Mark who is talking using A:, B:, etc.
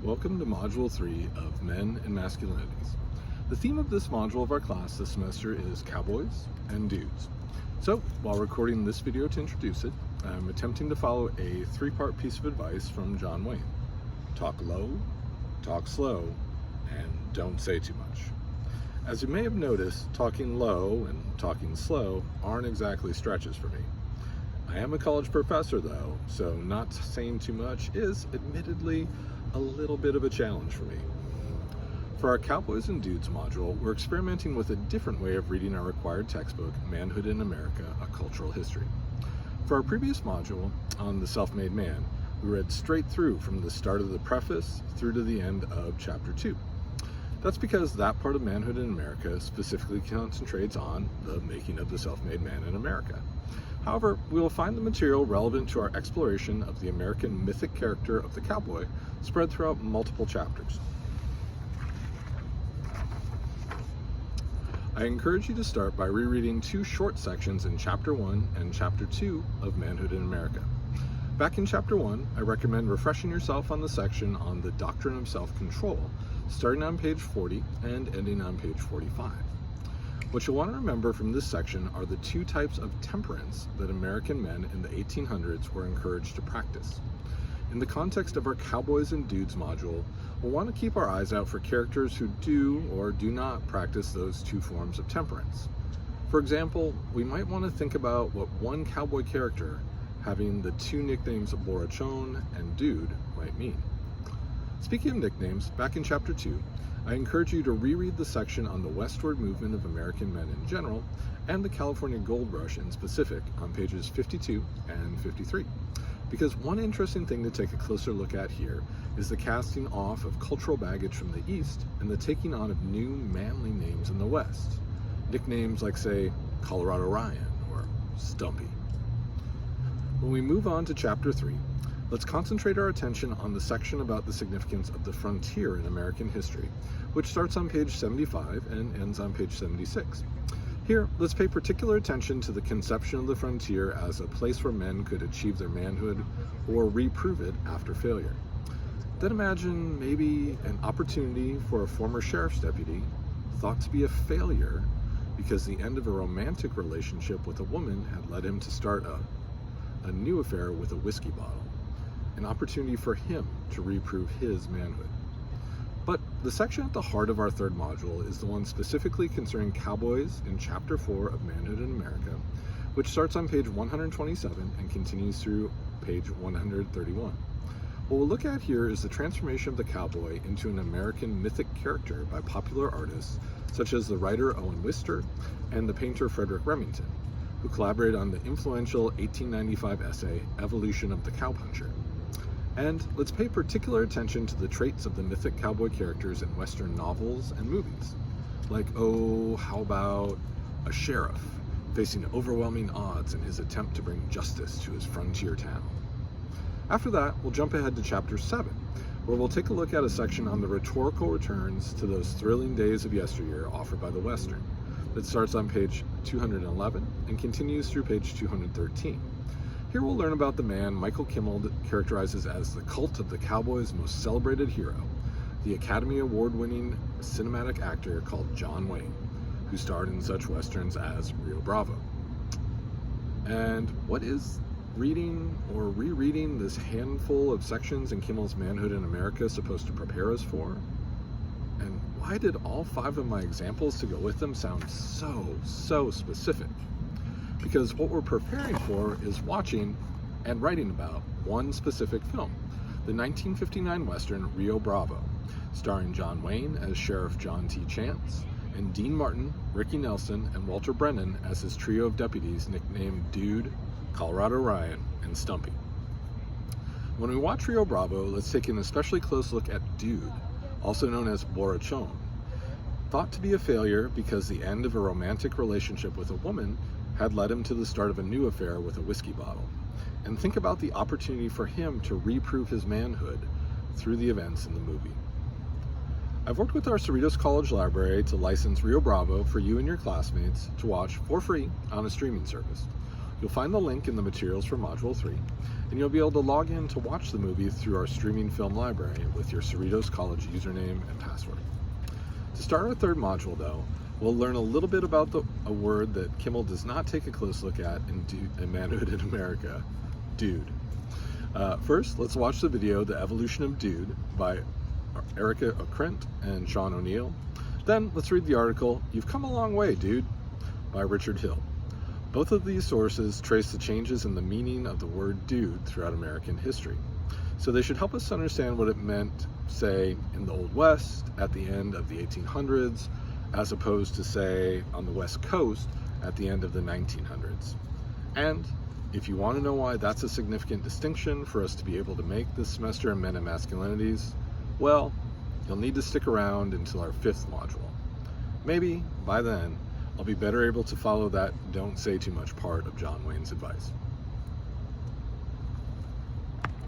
A: Welcome to Module 3 of Men and Masculinities. The theme of this module of our class this semester is cowboys and dudes. So, while recording this video to introduce it, I'm attempting to follow a three-part piece of advice from John Wayne. Talk low, talk slow, and don't say too much. As you may have noticed, talking low and talking slow aren't exactly stretches for me. I am a college professor though, so not saying too much is admittedly a little bit of a challenge for me. For our Cowboys and Dudes module, we're experimenting with a different way of reading our required textbook, Manhood in America, A Cultural History. For our previous module on the self-made man, we read straight through from the start of the preface through to the end of chapter 2. That's because that part of Manhood in America specifically concentrates on the making of the self-made man in America. However, we will find the material relevant to our exploration of the American mythic character of the cowboy spread throughout multiple chapters. I encourage you to start by rereading two short sections in Chapter 1 and Chapter 2 of Manhood in America. Back in Chapter 1, I recommend refreshing yourself on the section on the doctrine of self-control, starting on page 40 and ending on page 45. What you'll want to remember from this section are the two types of temperance that American men in the 1800s were encouraged to practice. In the context of our Cowboys and Dudes module, we'll want to keep our eyes out for characters who do or do not practice those two forms of temperance. For example, we might want to think about what one cowboy character having the two nicknames Borrachon and Dude might mean. Speaking of nicknames, back in Chapter 2, I encourage you to reread the section on the westward movement of American men in general and the California Gold Rush in specific on pages 52 and 53. Because one interesting thing to take a closer look at here is the casting off of cultural baggage from the East and the taking on of new manly names in the West. Nicknames like, say, Colorado Ryan or Stumpy. When we move on to Chapter 3, let's concentrate our attention on the section about the significance of the frontier in American history, which starts on page 75 and ends on page 76. Here, let's pay particular attention to the conception of the frontier as a place where men could achieve their manhood or reprove it after failure. Then imagine maybe an opportunity for a former sheriff's deputy thought to be a failure because the end of a romantic relationship with a woman had led him to start a new affair with a whiskey bottle. An opportunity for him to reprove his manhood. But the section at the heart of our third module is the one specifically concerning cowboys in Chapter 4 of Manhood in America, which starts on page 127 and continues through page 131. What we'll look at here is the transformation of the cowboy into an American mythic character by popular artists such as the writer Owen Wister and the painter Frederick Remington, who collaborated on the influential 1895 essay, Evolution of the Cowpuncher. And let's pay particular attention to the traits of the mythic cowboy characters in Western novels and movies. Like, how about a sheriff facing overwhelming odds in his attempt to bring justice to his frontier town. After that, we'll jump ahead to Chapter 7, where we'll take a look at a section on the rhetorical returns to those thrilling days of yesteryear offered by the Western, that starts on page 211 and continues through page 213. Here we'll learn about the man Michael Kimmel characterizes as the cult of the cowboy's most celebrated hero, the Academy Award-winning cinematic actor called John Wayne, who starred in such westerns as Rio Bravo. And what is reading or rereading this handful of sections in Kimmel's Manhood in America supposed to prepare us for? And why did all 5 of my examples to go with them sound so specific? Because what we're preparing for is watching and writing about one specific film, the 1959 Western Rio Bravo, starring John Wayne as Sheriff John T. Chance, and Dean Martin, Ricky Nelson, and Walter Brennan as his trio of deputies nicknamed Dude, Colorado Ryan, and Stumpy. When we watch Rio Bravo, let's take an especially close look at Dude, also known as Borrachon, thought to be a failure because the end of a romantic relationship with a woman had led him to the start of a new affair with a whiskey bottle. And think about the opportunity for him to reprove his manhood through the events in the movie. I've worked with our Cerritos College Library to license Rio Bravo for you and your classmates to watch for free on a streaming service. You'll find the link in the materials for Module 3, and you'll be able to log in to watch the movie through our streaming film library with your Cerritos College username and password. To start our third module, though, we'll learn a little bit about a word that Kimmel does not take a close look at in Manhood in America, dude. First, let's watch the video, The Evolution of Dude, by Erica Okrent and Sean O'Neill. Then, let's read the article, You've Come a Long Way, Dude, by Richard Hill. Both of these sources trace the changes in the meaning of the word dude throughout American history. So they should help us understand what it meant, say, in the Old West at the end of the 1800s, as opposed to, say, on the West Coast at the end of the 1900s. And if you want to know why that's a significant distinction for us to be able to make this semester in Men and Masculinities, well, you'll need to stick around until our fifth module. Maybe, by then, I'll be better able to follow that don't say too much part of John Wayne's advice.